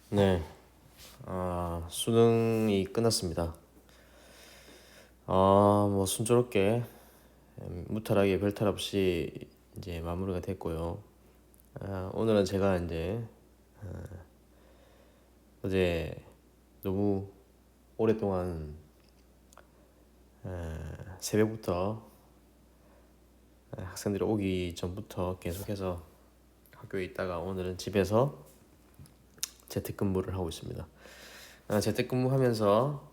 네, 수능이 끝났습니다. 뭐 순조롭게 무탈하게 별탈 없이 이제 마무리가 됐고요. 오늘은 제가 이제 어제 너무 오랫동안 새벽부터 학생들이 오기 전부터 계속해서 학교에 있다가 오늘은 집에서 재택근무를 하고 있습니다. 재택근무하면서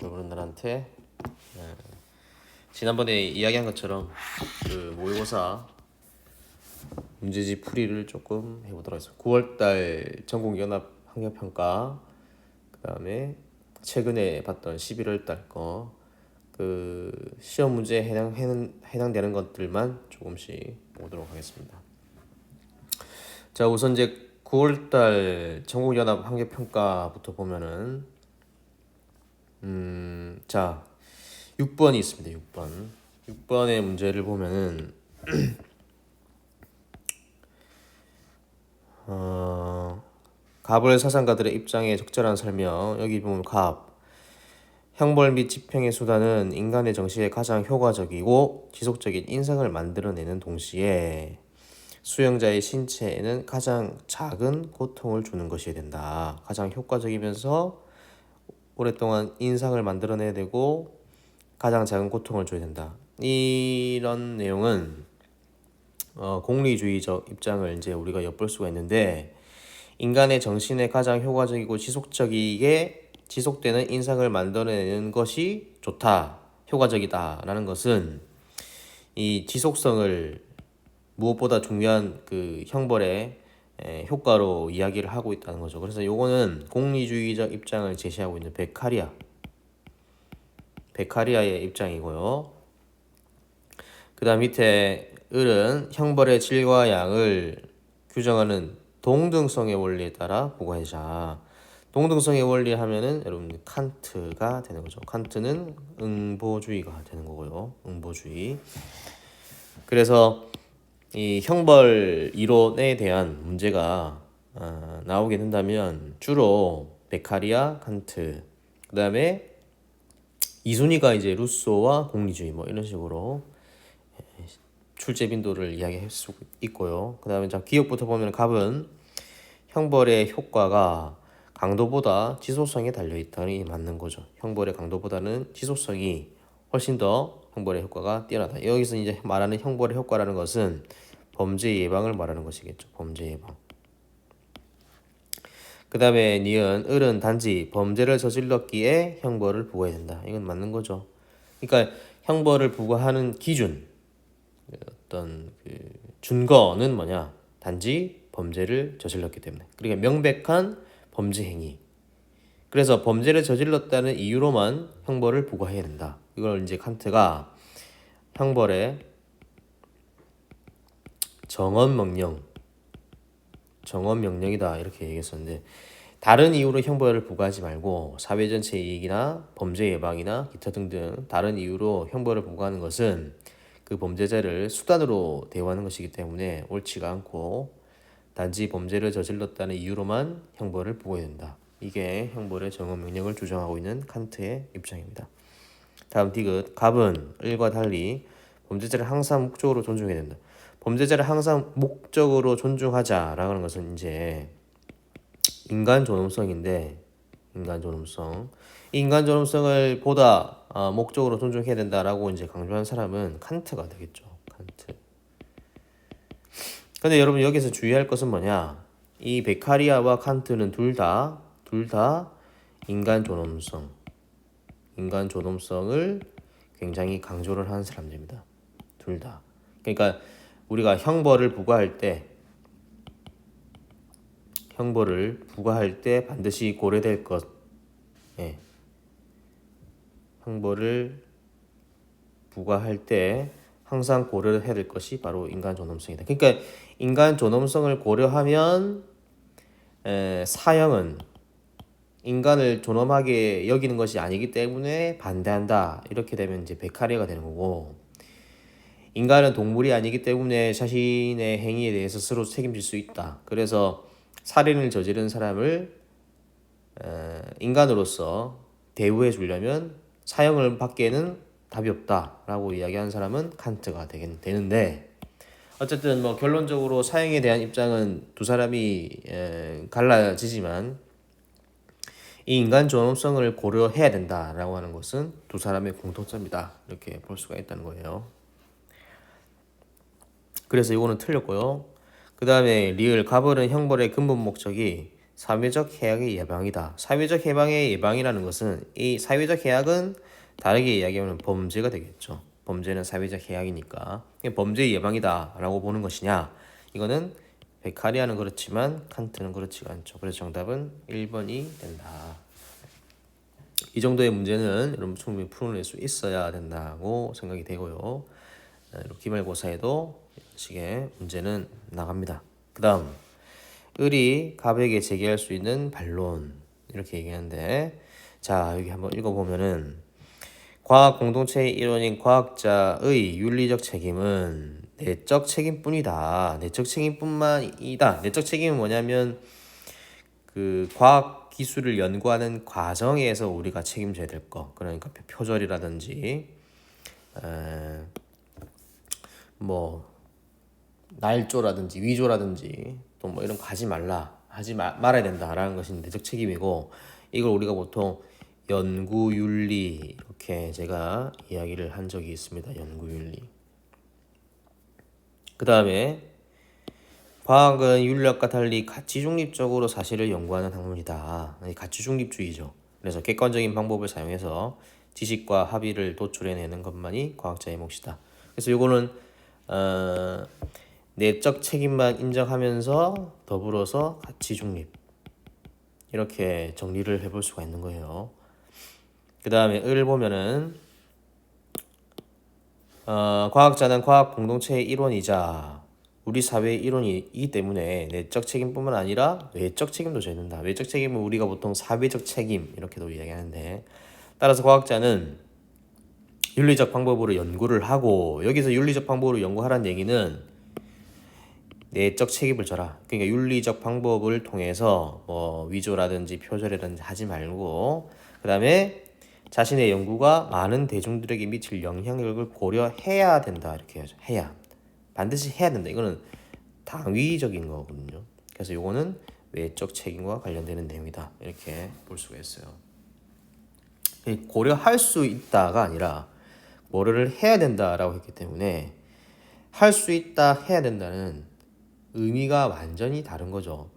여러분들한테 지난번에 이야기한 것처럼 그 모의고사 문제집 풀이를 조금 해보도록 하겠습니다. 9월달 전국연합 학력평가, 그 다음에 최근에 봤던 11월달 거, 그 시험 문제에 해당되는 것들만 조금씩 보도록 하겠습니다. 자, 우선 이제 9월달 전국연합 학력평가부터 보면은 자, 6번이 있습니다. 6번의 문제를 보면은 갑을 사상가들의 입장에 적절한 설명. 여기 보면 갑 형벌 및 집행의 수단은 인간의 정신에 가장 효과적이고 지속적인 인상을 만들어내는 동시에 수용자의 신체에는 가장 작은 고통을 주는 것이 된다. 가장 효과적이면서 오랫동안 인상을 만들어내야 되고 가장 작은 고통을 줘야 된다. 이런 내용은 공리주의적 입장을 이제 우리가 엿볼 수가 있는데, 인간의 정신에 가장 효과적이고 지속적이게 지속되는 인상을 만들어내는 것이 좋다, 효과적이다라는 것은 이 지속성을 무엇보다 중요한 그 형벌의 효과로 이야기를 하고 있다는 거죠. 그래서 요거는 공리주의적 입장을 제시하고 있는 베카리아의 입장이고요. 그 다음 밑에 을은 형벌의 질과 양을 규정하는 동등성의 원리에 따라 보고하자. 동등성의 원리 하면은 여러분 칸트가 되는 거죠. 칸트는 응보주의가 되는 거고요. 응보주의. 그래서 이 형벌 이론에 대한 문제가 나오게 된다면 주로 베카리아, 칸트, 그 다음에 이순위가 이제 루소와 공리주의 뭐 이런 식으로 출제 빈도를 이야기할 수 있고요. 그 다음에 자 기억부터 보면 갑은 형벌의 효과가 강도보다 지속성에 달려있다니 맞는 거죠. 형벌의 강도보다는 지속성이 훨씬 더 형벌의 효과가 뛰어나다. 여기서 이제 말하는 형벌의 효과라는 것은 범죄 예방을 말하는 것이겠죠. 범죄 예방. 그 다음에 니은 을은 단지 범죄를 저질렀기에 형벌을 부과해야 된다. 이건 맞는 거죠. 그러니까 형벌을 부과하는 기준, 어떤 그 준거는 뭐냐? 단지 범죄를 저질렀기 때문에. 그러니까 명백한 범죄 행위. 그래서 범죄를 저질렀다는 이유로만 형벌을 부과해야 된다. 이걸 이제 칸트가 형벌의 정언명령이다 이렇게 얘기했었는데, 다른 이유로 형벌을 부과하지 말고 사회 전체 이익이나 범죄 예방이나 기타 등등 다른 이유로 형벌을 부과하는 것은 그 범죄자를 수단으로 대우하는 것이기 때문에 옳지가 않고 단지 범죄를 저질렀다는 이유로만 형벌을 부과해야 된다. 이게 형벌의 정언명령을 주장하고 있는 칸트의 입장입니다. 다음 디귿 갑은 을과 달리 범죄자를 항상 목적으로 존중해야 된다. 범죄자를 항상 목적으로 존중하자라는 고 것은 이제 인간 존엄성인데, 인간 존엄성을 보다 목적으로 존중해야 된다라고 이제 강조한 사람은 칸트가 되겠죠. 칸트. 근데 여러분 여기서 주의할 것은 뭐냐? 이 베카리아와 칸트는 둘 다 인간 존엄성을 굉장히 강조를 하는 사람들입니다. 둘 다. 그러니까 우리가 형벌을 부과할 때 반드시 고려될 것, 예. 형벌을 부과할 때 항상 고려해야 될 것이 바로 인간 존엄성이다. 그러니까 인간 존엄성을 고려하면 사형은 인간을 존엄하게 여기는 것이 아니기 때문에 반대한다. 이렇게 되면 이제 베카리아가 되는 거고, 인간은 동물이 아니기 때문에 자신의 행위에 대해서 스스로 책임질 수 있다. 그래서 살인을 저지른 사람을 인간으로서 대우해 주려면 사형을 받기에는 답이 없다라고 이야기한 사람은 칸트가 되는데 어쨌든 뭐 결론적으로 사형에 대한 입장은 두 사람이 갈라지지만 이 인간 존엄성을 고려해야 된다라고 하는 것은 두 사람의 공통점이다 이렇게 볼 수가 있다는 거예요. 그래서 이거는 틀렸고요. 그 다음에 리을 가벌은 형벌의 근본 목적이 사회적 해악의 예방이다. 사회적 해방의 예방이라는 것은 이 사회적 해악은 다르게 이야기하면 범죄가 되겠죠. 범죄는 사회적 해악이니까 범죄의 예방이다라고 보는 것이냐? 이거는 베카리아는 그렇지만 칸트는 그렇지가 않죠. 그래서 정답은 1번이 된다. 이 정도의 문제는 여러분 충분히 풀어낼 수 있어야 된다고 생각이 되고요. 기말고사에도 이런 식의 문제는 나갑니다. 그 다음 을이 갑에게 제기할 수 있는 반론 이렇게 얘기하는데 자 여기 한번 읽어보면은 과학 공동체의 일원인 과학자의 윤리적 책임은 내적 책임뿐이다. 내적 책임뿐만이다. 내적 책임은 뭐냐면 그 과학 기술을 연구하는 과정에서 우리가 책임져야 될 거. 그러니까 표절이라든지 뭐 날조라든지 위조라든지 또 뭐 이런 거 하지 말아야 된다라는 것이 내적 책임이고 이걸 우리가 보통 연구윤리 이렇게 제가 이야기를 한 적이 있습니다. 연구윤리. 그 다음에 과학은 윤리학과 달리 가치 중립적으로 사실을 연구하는 학문이다. 가치 중립주의죠. 그래서 객관적인 방법을 사용해서 지식과 합의를 도출해내는 것만이 과학자의 몫이다. 그래서 이거는 내적 책임만 인정하면서 더불어서 가치 중립 이렇게 정리를 해볼 수가 있는 거예요. 그 다음에 을 보면은 과학자는 과학 공동체의 일원이자 우리 사회의 일원이기 때문에 내적 책임뿐만 아니라 외적 책임도 져야 된다. 외적 책임은 우리가 보통 사회적 책임 이렇게도 이야기하는데 따라서 과학자는 윤리적 방법으로 연구를 하고 여기서 윤리적 방법으로 연구하라는 얘기는 내적 책임을 져라. 그러니까 윤리적 방법을 통해서 뭐 위조라든지 표절이라든지 하지 말고 그 다음에 자신의 연구가 많은 대중들에게 미칠 영향력을 고려해야 된다. 이렇게 해야죠. 반드시 해야 된다. 이거는 당위적인 거거든요. 그래서 이거는 외적 책임과 관련되는 내용이다. 이렇게 볼 수가 있어요. 고려할 수 있다가 아니라 뭐를 해야 된다라고 했기 때문에 할 수 있다 해야 된다는 의미가 완전히 다른 거죠.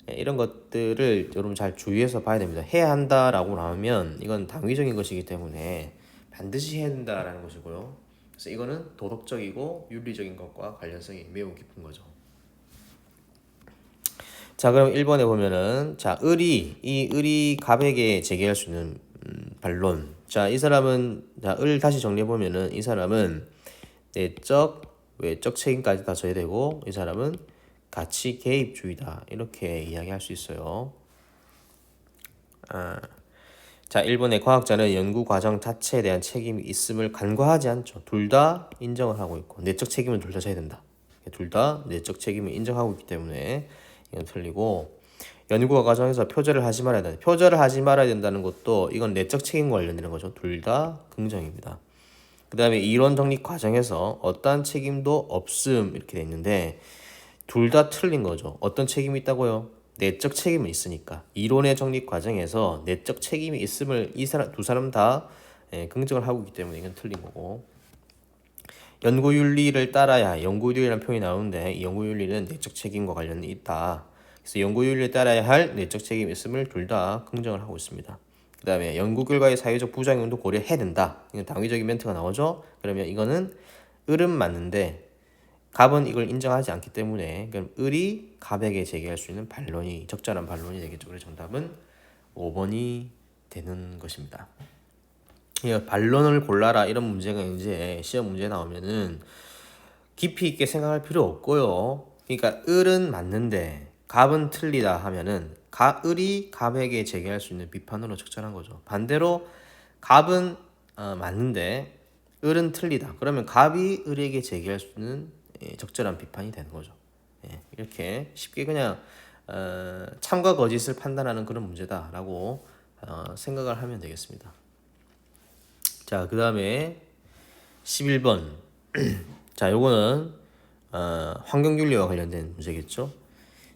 이런 것들을 여러분 잘 주의해서 봐야 됩니다. 해야 한다라고 나오면 이건 당위적인 것이기 때문에 반드시 해야 된다라는 것이고요. 그래서 이거는 도덕적이고 윤리적인 것과 관련성이 매우 깊은 거죠. 자, 그럼 1번에 보면은 자, 을이 갑에게 제기할 수 있는 반론. 자, 이 사람은 을 다시 정리해 보면은 이 사람은 내적, 외적 책임까지 다 져야 되고 이 사람은 가치 개입주의다. 이렇게 이야기할 수 있어요. 자, 1번의 과학자는 연구 과정 자체에 대한 책임이 있음을 간과하지 않죠. 둘 다 인정을 하고 있고 내적 책임은 둘 다 져야 된다. 둘 다 내적 책임을 인정하고 있기 때문에 이건 틀리고 연구 과정에서 표절을 하지 말아야 된다. 표절을 하지 말아야 된다는 것도 이건 내적 책임과 관련되는 거죠. 둘 다 긍정입니다. 그 다음에 이론 정립 과정에서 어떠한 책임도 없음 이렇게 돼 있는데 둘 다 틀린 거죠. 어떤 책임이 있다고요? 내적 책임은 있으니까 이론의 정립 과정에서 내적 책임이 있음을 두 사람 다 긍정을 하고 있기 때문에 이건 틀린 거고 연구윤리를 따라야 연구윤리라는 표현이 나오는데 이 연구윤리는 내적 책임과 관련이 있다. 그래서 연구윤리를 따라야 할 내적 책임이 있음을 둘 다 긍정을 하고 있습니다. 그 다음에 연구 결과의 사회적 부작용도 고려해야 된다. 이건 당위적인 멘트가 나오죠. 그러면 이거는 을은 맞는데 갑은 이걸 인정하지 않기 때문에 그럼 을이 갑에게 제기할 수 있는 반론이 적절한 반론이 되겠죠. 그래서 정답은 5번이 되는 것입니다. 반론을 골라라 이런 문제가 이제 시험 문제 나오면은 깊이 있게 생각할 필요 없고요. 그러니까 을은 맞는데 갑은 틀리다 하면은 을이 갑에게 제기할 수 있는 비판으로 적절한 거죠. 반대로 갑은 맞는데 을은 틀리다. 그러면 갑이 을에게 제기할 수 있는 적절한 비판이 되는 거죠. 이렇게 쉽게 그냥 참과 거짓을 판단하는 그런 문제다라고 생각을 하면 되겠습니다. 자, 그 다음에 11번. 자, 요거는 환경윤리와 관련된 문제겠죠.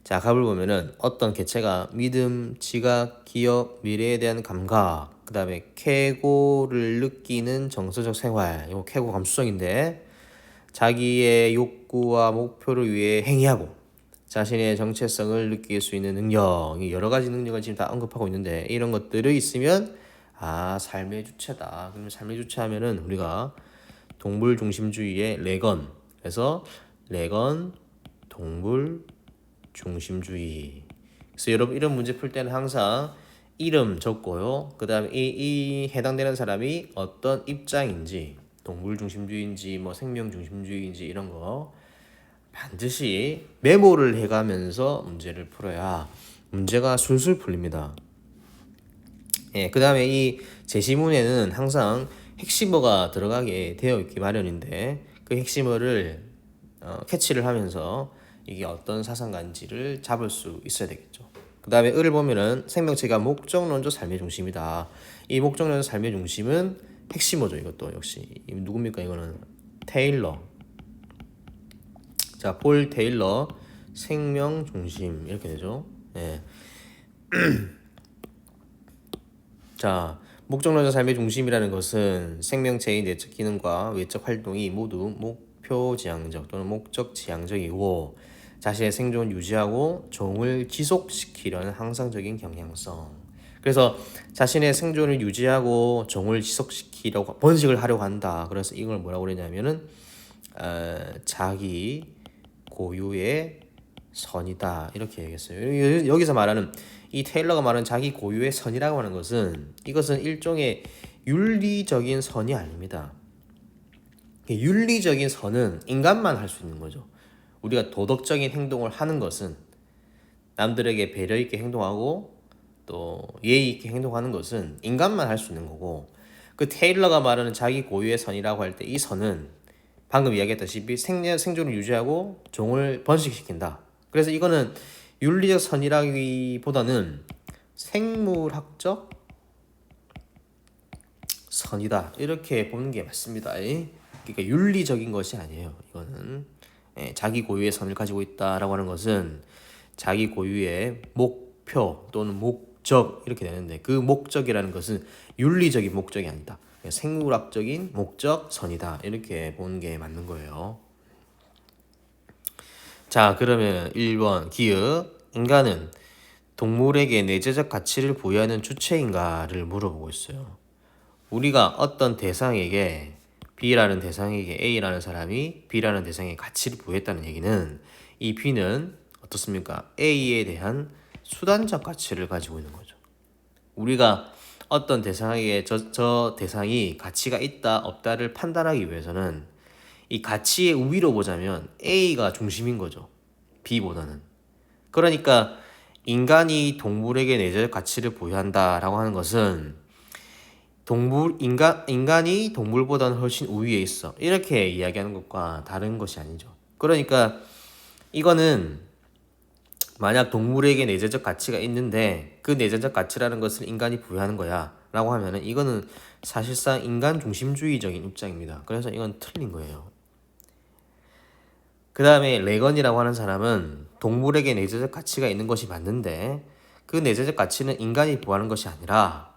자, 답을 보면은 어떤 개체가 믿음, 지각, 기억, 미래에 대한 감각, 그 다음에 쾌고를 느끼는 정서적 생활, 이거 쾌고 감수성인데 자기의 욕구와 목표를 위해 행위하고 자신의 정체성을 느낄 수 있는 능력, 여러 가지 능력을 지금 다 언급하고 있는데 이런 것들이 있으면 삶의 주체다. 그러면 삶의 주체하면은 우리가 동물 중심주의의 레건, 그래서 레건 동물 중심주의. 그래서 여러분 이런 문제 풀 때는 항상 이름 적고요. 그 다음에 이 해당되는 사람이 어떤 입장인지, 동물 중심주의인지 뭐 생명 중심주의인지 이런 거 반드시 메모를 해가면서 문제를 풀어야 문제가 술술 풀립니다. 예, 그 다음에 이 제시문에는 항상 핵심어가 들어가게 되어 있기 마련인데 그 핵심어를 캐치를 하면서 이게 어떤 사상관지를 잡을 수 있어야 되겠죠. 그 다음에 을을 보면은 생명체가 목적론적 삶의 중심이다. 이 목적론적 삶의 중심은 핵심어죠. 이것도 역시 누굽니까? 이거는 테일러. 자, 폴 테일러 생명 중심 이렇게 되죠. 예. 자, 목적론적 삶의 중심이라는 것은 생명체의 내적 기능과 외적 활동이 모두 목표 지향적 또는 목적 지향적이고 자신의 생존을 유지하고 종을 지속시키려는 항상적인 경향성. 그래서 자신의 생존을 유지하고 종을 지속시키려고 번식을 하려고 한다. 그래서 이걸 뭐라고 그러냐면은 자기 고유의 선이다 이렇게 얘기했어요. 여기서 말하는 이 테일러가 말하는 자기 고유의 선이라고 하는 것은 이것은 일종의 윤리적인 선이 아닙니다. 윤리적인 선은 인간만 할 수 있는 거죠. 우리가 도덕적인 행동을 하는 것은 남들에게 배려 있게 행동하고 또 예의 있게 행동하는 것은 인간만 할 수 있는 거고 그 테일러가 말하는 자기 고유의 선이라고 할 때 이 선은 방금 이야기했다시피 생존을 유지하고 종을 번식시킨다. 그래서 이거는 윤리적 선이라기보다는 생물학적 선이다. 이렇게 보는 게 맞습니다. 그러니까 윤리적인 것이 아니에요. 이거는 자기 고유의 선을 가지고 있다라고 하는 것은 자기 고유의 목표 또는 목적 이렇게 되는데 그 목적이라는 것은 윤리적인 목적이 아니다. 생물학적인 목적 선이다. 이렇게 보는 게 맞는 거예요. 자, 그러면 1번 기읍. 인간은 동물에게 내재적 가치를 부여하는 주체인가를 물어보고 있어요. 우리가 어떤 대상에게 B라는 대상에게 A라는 사람이 B라는 대상에 가치를 부여했다는 얘기는 이 B는 어떻습니까? A에 대한 수단적 가치를 가지고 있는 거죠. 우리가 어떤 대상에게 저 대상이 가치가 있다 없다를 판단하기 위해서는 이 가치의 우위로 보자면 A가 중심인 거죠. B보다는. 그러니까 인간이 동물에게 내재적 가치를 부여한다라고 하는 것은 인간이 동물보다는 훨씬 우위에 있어. 이렇게 이야기하는 것과 다른 것이 아니죠. 그러니까 이거는 만약 동물에게 내재적 가치가 있는데 그 내재적 가치라는 것을 인간이 부여하는 거야 라고 하면은 이거는 사실상 인간 중심주의적인 입장입니다. 그래서 이건 틀린 거예요. 그 다음에 레건이라고 하는 사람은 동물에게 내재적 가치가 있는 것이 맞는데 그 내재적 가치는 인간이 부여하는 것이 아니라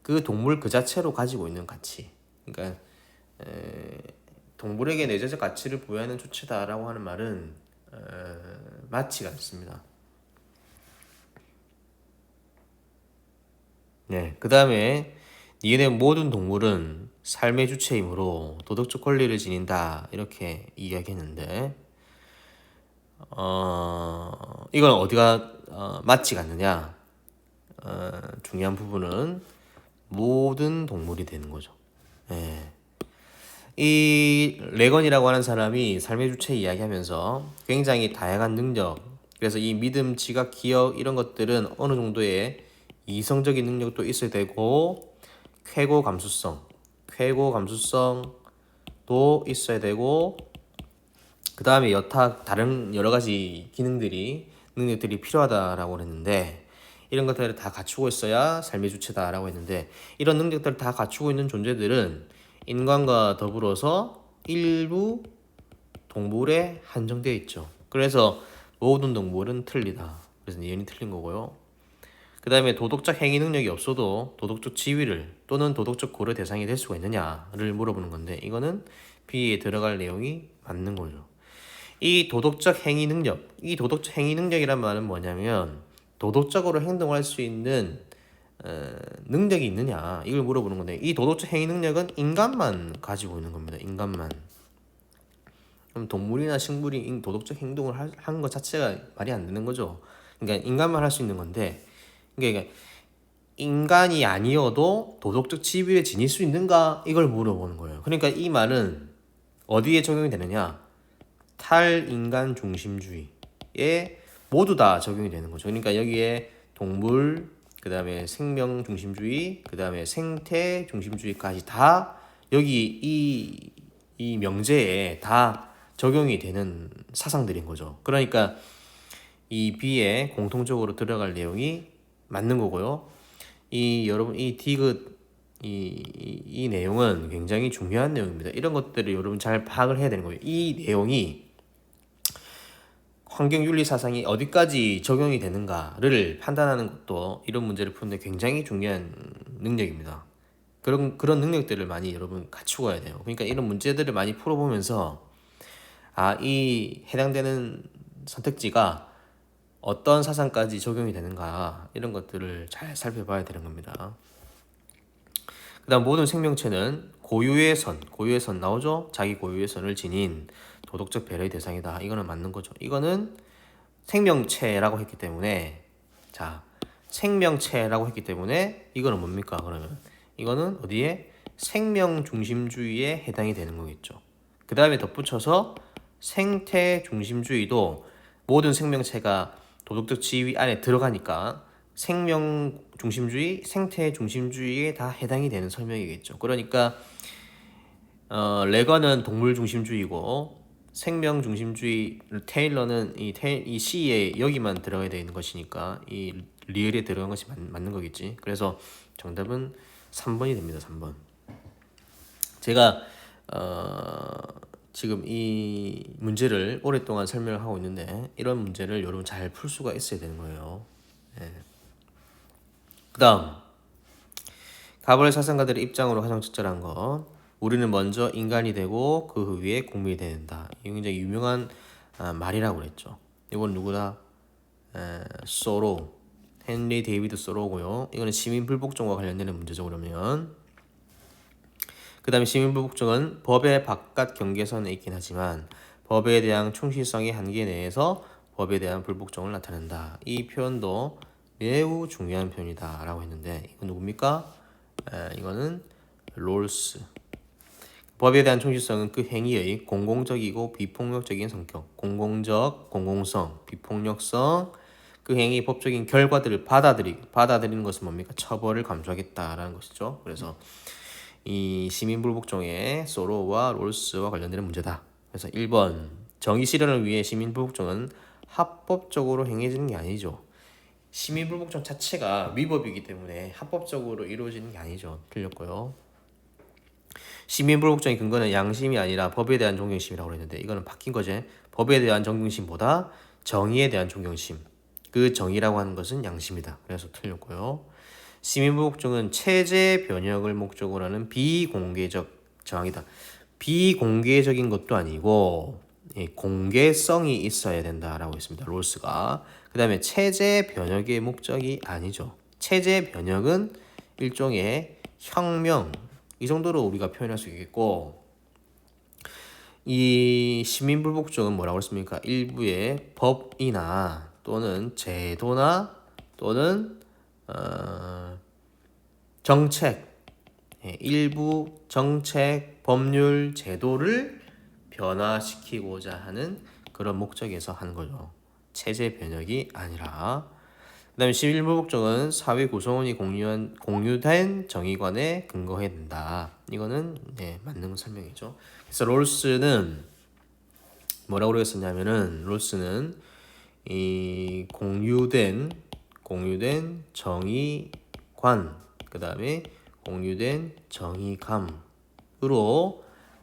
그 동물 그 자체로 가지고 있는 가치. 그러니까 동물에게 내재적 가치를 부여하는 주체다라고 하는 말은 맞지가 않습니다. 네, 그 다음에 니네 모든 동물은 삶의 주체이므로 도덕적 권리를 지닌다 이렇게 이야기했는데 이건 어디가 맞지가 않느냐? 중요한 부분은 모든 동물이 되는 거죠. 네. 이 레건이라고 하는 사람이 삶의 주체 이야기하면서 굉장히 다양한 능력, 그래서 이 믿음, 지각, 기억 이런 것들은 어느 정도의 이성적인 능력도 있어야 되고 쾌고 감수성도 있어야 되고 그 다음에 다른 여러 가지 기능들이 능력들이 필요하다라고 했는데 이런 것들을 다 갖추고 있어야 삶의 주체다라고 했는데 이런 능력들을 다 갖추고 있는 존재들은 인간과 더불어서 일부 동물에 한정되어 있죠. 그래서 모든 동물은 틀리다. 그래서 예언이 틀린 거고요. 그 다음에 도덕적 행위 능력이 없어도 도덕적 지위를 또는 도덕적 고려 대상이 될 수가 있느냐를 물어보는 건데 이거는 B에 들어갈 내용이 맞는 거죠. 이 도덕적 행위 능력, 이 도덕적 행위 능력이란 말은 뭐냐면 도덕적으로 행동할 수 있는 능력이 있느냐 이걸 물어보는 건데 이 도덕적 행위 능력은 인간만 가지고 있는 겁니다. 인간만. 그럼 동물이나 식물이 도덕적 행동을 하는 것 자체가 말이 안 되는 거죠. 그러니까 인간만 할 수 있는 건데 그러니까 인간이 아니어도 도덕적 지위에 지닐 수 있는가 이걸 물어보는 거예요. 그러니까 이 말은 어디에 적용이 되느냐? 탈인간 중심주의에 모두 다 적용이 되는 거죠. 그러니까 여기에 동물, 그 다음에 생명 중심주의, 그 다음에 생태 중심주의까지 다 여기 이 명제에 다 적용이 되는 사상들인 거죠. 그러니까 이 B에 공통적으로 들어갈 내용이 맞는 거고요. 여러분 이 디귿 이 내용은 굉장히 중요한 내용입니다. 이런 것들을 여러분 잘 파악을 해야 되는 거예요. 이 내용이 환경윤리 사상이 어디까지 적용이 되는가를 판단하는 것도 이런 문제를 푸는데 굉장히 중요한 능력입니다. 그런 능력들을 많이 여러분 갖추어야 돼요. 그러니까 이런 문제들을 많이 풀어보면서 이 해당되는 선택지가 어떤 사상까지 적용이 되는가 이런 것들을 잘 살펴봐야 되는 겁니다. 그 다음 모든 생명체는 고유의 선 나오죠? 자기 고유의 선을 지닌 도덕적 배려의 대상이다. 이거는 맞는 거죠. 이거는 생명체라고 했기 때문에 생명체라고 했기 때문에 이거는 뭡니까? 그러면 이거는 어디에? 생명 중심주의에 해당이 되는 거겠죠. 그 다음에 덧붙여서 생태 중심주의도 모든 생명체가 도덕적 지위 안에 들어가니까 생명 중심주의, 생태 중심주의에 다 해당이 되는 설명이겠죠. 그러니까 레거는 동물 중심주의고 생명 중심주의, 테일러는 이 C에 여기만 들어가야 되는 것이니까 이 리을에 들어간 것이 맞는 거겠지. 그래서 정답은 3번이 됩니다. 3번. 제가 지금 이 문제를 오랫동안 설명을 하고 있는데 이런 문제를 여러분 잘 풀 수가 있어야 되는 거예요. 그 다음 가벌 사상가들의 입장으로 가장 적절한 것 우리는 먼저 인간이 되고 그 후에 국민이 된다. 이거 굉장히 유명한 말이라고 그랬죠. 이건 누구다? 소로 헨리 데이비드 소로고요. 이거는 시민 불복종과 관련되는 문제죠. 그러면 그 다음에 시민 불복종은 법의 바깥 경계선에 있긴 하지만 법에 대한 충실성의 한계 내에서 법에 대한 불복종을 나타낸다. 이 표현도 매우 중요한 표현이다 라고 했는데 이건 누굽니까? 이거는 롤스. 법에 대한 충실성은 그 행위의 공공적이고 비폭력적인 성격, 공공성, 비폭력성, 그 행위의 법적인 결과들을 받아들이는 것은 뭡니까? 처벌을 감수하겠다라는 것이죠. 그래서 이 시민불복종의 소로와 롤스와 관련되는 문제다. 그래서 1번 정의 실현을 위해 시민불복종은 합법적으로 행해지는 게 아니죠. 시민불복종 자체가 위법이기 때문에 합법적으로 이루어지는 게 아니죠. 틀렸고요. 시민불복종의 근거는 양심이 아니라 법에 대한 존경심이라고 했는데 이거는 바뀐 거지. 법에 대한 존경심보다 정의에 대한 존경심. 그 정의라고 하는 것은 양심이다. 그래서 틀렸고요. 시민불복종은 체제 변혁을 목적으로 하는 비공개적 저항이다. 비공개적인 것도 아니고 공개성이 있어야 된다라고 했습니다. 롤스가. 그 다음에 체제 변혁의 목적이 아니죠. 체제 변혁은 일종의 혁명 이 정도로 우리가 표현할 수 있겠고 이 시민불복종은 뭐라고 했습니까? 일부의 법이나 또는 제도나 또는 정책 일부 정책, 법률, 제도를 변화시키고자 하는 그런 목적에서 하는 거죠. 체제 변혁이 아니라. 그 다음에 시민불복종은 사회 구성원이 공유된 정의관에 근거해야 된다. 이거는 맞는 설명이죠. 그래서 롤스는 뭐라고 그랬었냐면은 롤스는 이 공유된 정의관, 그 다음에 공유된 정의감으로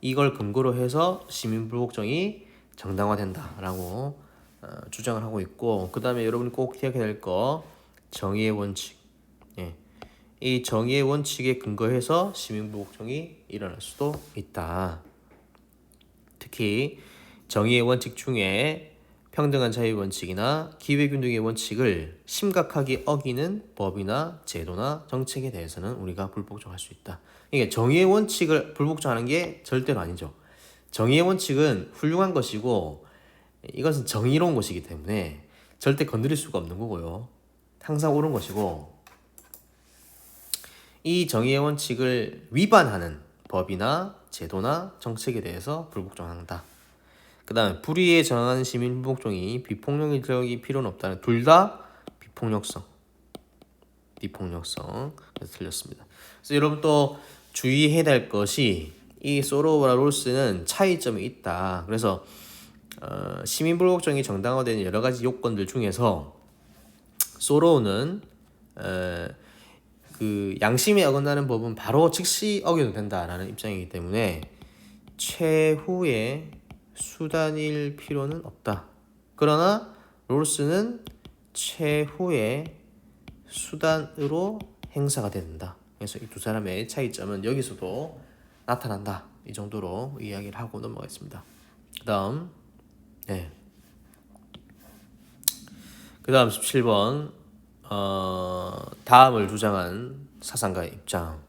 이걸 근거로 해서 시민불복종이 정당화된다라고 주장을 하고 있고, 그 다음에 여러분이 꼭 기억해야 될 거 정의의 원칙. 예. 이 정의의 원칙에 근거해서 시민불복종이 일어날 수도 있다. 특히 정의의 원칙 중에 평등한 자유 원칙이나 기회균등의 원칙을 심각하게 어기는 법이나 제도나 정책에 대해서는 우리가 불복종할 수 있다. 이게 정의의 원칙을 불복종하는 게 절대로 아니죠. 정의의 원칙은 훌륭한 것이고 이것은 정의로운 것이기 때문에 절대 건드릴 수가 없는 거고요. 항상 옳은 것이고, 이 정의의 원칙을 위반하는 법이나 제도나 정책에 대해서 불복종한다. 그 다음에 불의에 저항하는 시민 불복종이 비폭력이 필요는 없다는, 둘 다 비폭력성. 그래서 틀렸습니다. 그래서 여러분 또 주의해야 될 것이 이 소로우와 롤스는 차이점이 있다. 그래서 시민 불복종이 정당화되는 여러 가지 요건들 중에서 소로우는 그 양심에 어긋나는 법은 바로 즉시 어겨도 된다라는 입장이기 때문에 최후의 수단일 필요는 없다. 그러나 롤스는 최후의 수단으로 행사가 된다. 그래서 이 두 사람의 차이점은 여기서도 나타난다. 이 정도로 이야기를 하고 넘어가겠습니다. 그다음 17번 다음을 주장한 사상가의 입장.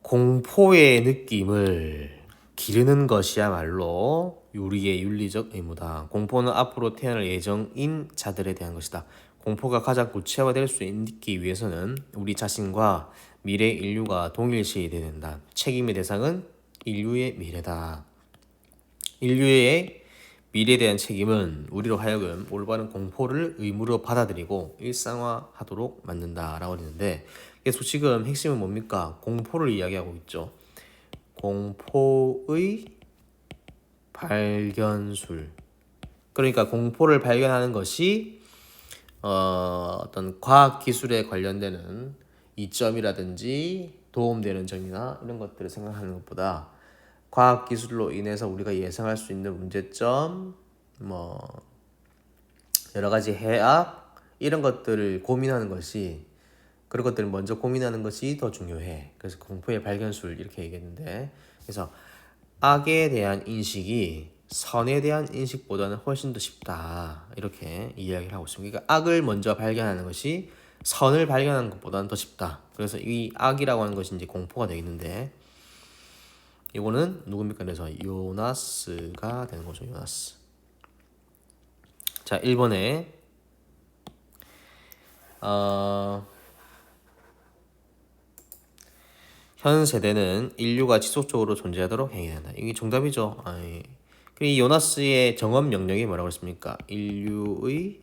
공포의 느낌을 기르는 것이야말로 우리의 윤리적 의무다. 공포는 앞으로 태어날 예정인 자들에 대한 것이다. 공포가 가장 구체화될 수 있기 위해서는 우리 자신과 미래 인류가 동일시해야 된다. 책임의 대상은 인류의 미래다. 인류의 미래에 대한 책임은 우리로 하여금 올바른 공포를 의무로 받아들이고 일상화하도록 만든다라고 했는데, 그래서 지금 핵심은 뭡니까? 공포를 이야기하고 있죠. 공포의 발견술. 그러니까 공포를 발견하는 것이 어떤 과학 기술에 관련되는 이점이라든지 도움되는 점이나 이런 것들을 생각하는 것보다 과학 기술로 인해서 우리가 예상할 수 있는 문제점, 뭐 여러 가지 해악 이런 것들을 고민하는 것이, 그런 것들을 먼저 고민하는 것이 더 중요해. 그래서 공포의 발견술 이렇게 얘기했는데, 그래서 악에 대한 인식이 선에 대한 인식보다는 훨씬 더 쉽다, 이렇게 이야기를 하고 있습니다. 그러니까 악을 먼저 발견하는 것이 선을 발견하는 것보다는 더 쉽다. 그래서 이 악이라고 하는 것이 이제 공포가 되겠는데, 이거는 누굽니까? 그래서 요나스가 되는 거죠. 요나스. 자, 1번에 현 세대는 인류가 지속적으로 존재하도록 행해야 한다. 이게 정답이죠. 이 요나스의 정언 명령이 뭐라고 했습니까? 인류의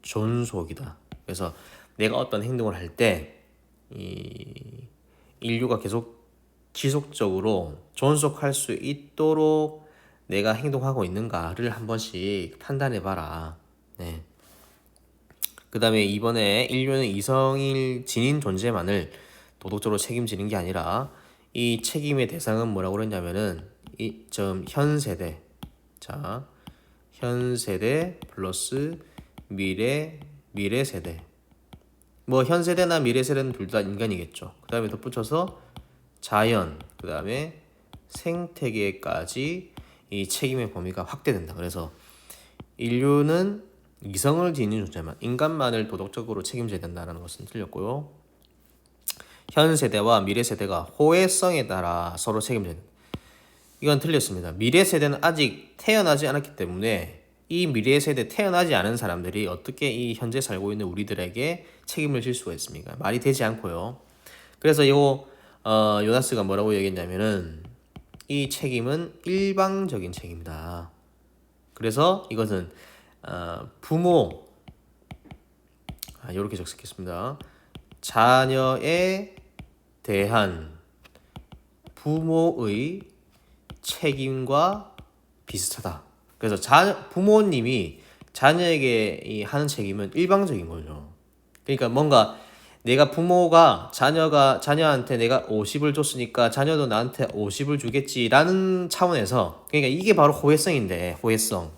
존속이다. 그래서 내가 어떤 행동을 할 때 이 인류가 계속 지속적으로 존속할 수 있도록 내가 행동하고 있는가를 한 번씩 판단해봐라. 네. 그 다음에 이번에 인류는 이성일 지닌 존재만을 도덕적으로 책임지는 게 아니라 이 책임의 대상은 뭐라고 그랬냐면은 현 세대. 자, 현 세대 플러스 미래 세대. 뭐 현 세대나 미래 세대는 둘 다 인간이겠죠. 그 다음에 덧붙여서 자연, 그 다음에 생태계까지 이 책임의 범위가 확대된다. 그래서 인류는 이성을 지닌 존재만, 인간만을 도덕적으로 책임져야 된다는 것은 틀렸고요. 현 세대와 미래 세대가 호혜성에 따라 서로 책임져야 된다. 이건 틀렸습니다. 미래 세대는 아직 태어나지 않았기 때문에 이 미래 세대 태어나지 않은 사람들이 어떻게 이 현재 살고 있는 우리들에게 책임을 질 수가 있습니까? 말이 되지 않고요. 그래서 요나스가 뭐라고 얘기했냐면은 이 책임은 일방적인 책임이다. 그래서 이것은 부모, 이렇게 적겠습니다. 자녀에 대한 부모의 책임과 비슷하다. 그래서 부모님이 자녀에게 하는 책임은 일방적인 거죠. 그러니까 뭔가 내가 부모가 자녀한테 내가 50을 줬으니까 자녀도 나한테 50을 주겠지라는 차원에서, 그러니까 이게 바로 호혜성인데, 호혜성.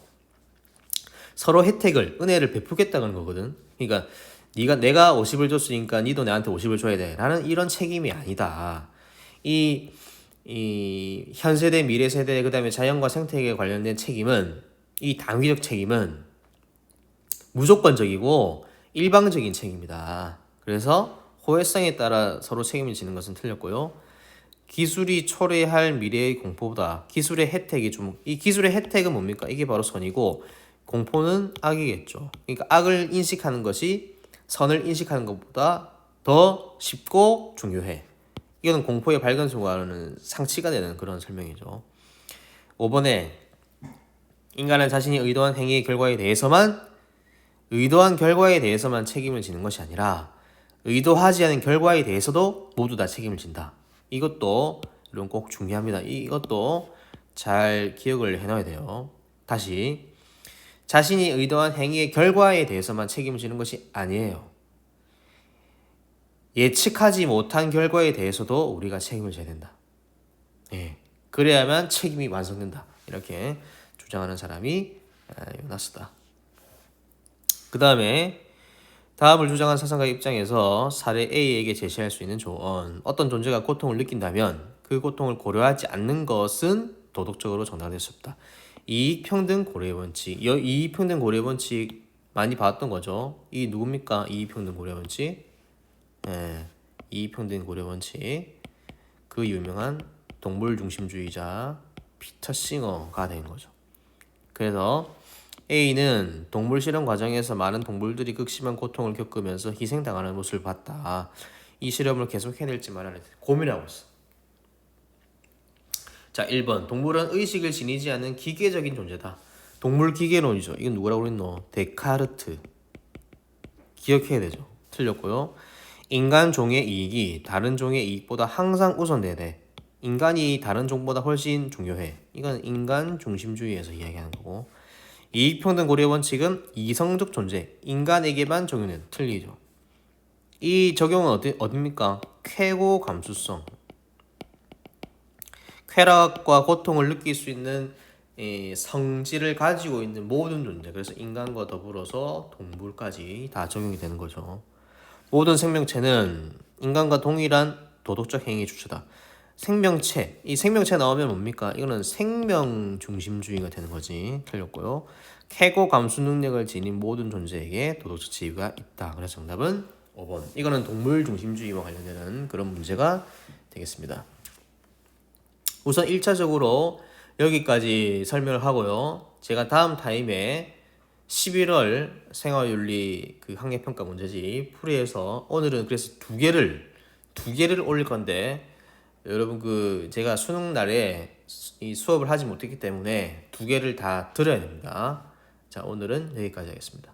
서로 은혜를 베푸겠다는 거거든. 그러니까 내가 50을 줬으니까 니도 나한테 50을 줘야 돼 라는 이런 책임이 아니다. 이 현 세대, 미래 세대, 그다음에 자연과 생태계에 관련된 책임은, 이 당위적 책임은 무조건적이고 일방적인 책임이다. 그래서 호혜성에 따라 서로 책임을 지는 것은 틀렸고요. 기술이 초래할 미래의 공포보다 기술의 혜택이 이 기술의 혜택은 뭡니까? 이게 바로 선이고 공포는 악이겠죠. 그러니까 악을 인식하는 것이 선을 인식하는 것보다 더 쉽고 중요해. 이거는 공포의 발견 속과는 상치가 되는 그런 설명이죠. 5번에 인간은 자신이 의도한 행위의 의도한 결과에 대해서만 책임을 지는 것이 아니라 의도하지 않은 결과에 대해서도 모두 다 책임을 진다. 이것도 이런 꼭 중요합니다. 이것도 잘 기억을 해놔야 돼요. 다시, 자신이 의도한 행위의 결과에 대해서만 책임을 지는 것이 아니에요. 예측하지 못한 결과에 대해서도 우리가 책임을 져야 된다. 예, 그래야만 책임이 완성된다. 이렇게 주장하는 사람이 요나스다. 그 다음에 다음을 주장한 사상가 입장에서 사례 A에게 제시할 수 있는 조언. 어떤 존재가 고통을 느낀다면 그 고통을 고려하지 않는 것은 도덕적으로 정당화될 수 없다. 이익평등 고려의 원칙. 이익평등 고려의 원칙 많이 봤던 거죠. 이 누굽니까? 이익평등 고려의 원칙. 이익평등 고려의 원칙. 그 유명한 동물 중심주의자 피터 싱어가 된 거죠. 그래서 A는 동물 실험 과정에서 많은 동물들이 극심한 고통을 겪으면서 희생당하는 모습을 봤다. 이 실험을 계속 해낼지 말아야 고민하고 있어. 자, 1번. 동물은 의식을 지니지 않는 기계적인 존재다. 동물 기계론이죠. 이건 누구라고 그랬노? 데카르트. 기억해야 되죠. 틀렸고요. 인간 종의 이익이 다른 종의 이익보다 항상 우선돼야 돼. 인간이 다른 종보다 훨씬 중요해. 이건 인간 중심주의에서 이야기하는 거고. 이익평등 고려 원칙은 이성적 존재, 인간에게만 적용된 틀리죠. 이 적용은 어디입니까? 쾌고 감수성. 쾌락과 고통을 느낄 수 있는 성질을 가지고 있는 모든 존재, 그래서 인간과 더불어서 동물까지 다 적용이 되는 거죠. 모든 생명체는 인간과 동일한 도덕적 행위의 주체다. 이 생명체 나오면 뭡니까? 이거는 생명 중심주의가 되는 거지. 틀렸고요. 쾌고 감수 능력을 지닌 모든 존재에게 도덕적 지위가 있다. 그래서 정답은 5번. 이거는 동물 중심주의와 관련되는 그런 문제가 되겠습니다. 우선 1차적으로 여기까지 설명을 하고요. 제가 다음 타임에 11월 생활윤리 그 학예평가 문제집 풀이해서 오늘은 그래서 두 개를 올릴 건데, 여러분 제가 수능 날에 이 수업을 하지 못했기 때문에 두 개를 다 들어야 됩니다. 자, 오늘은 여기까지 하겠습니다.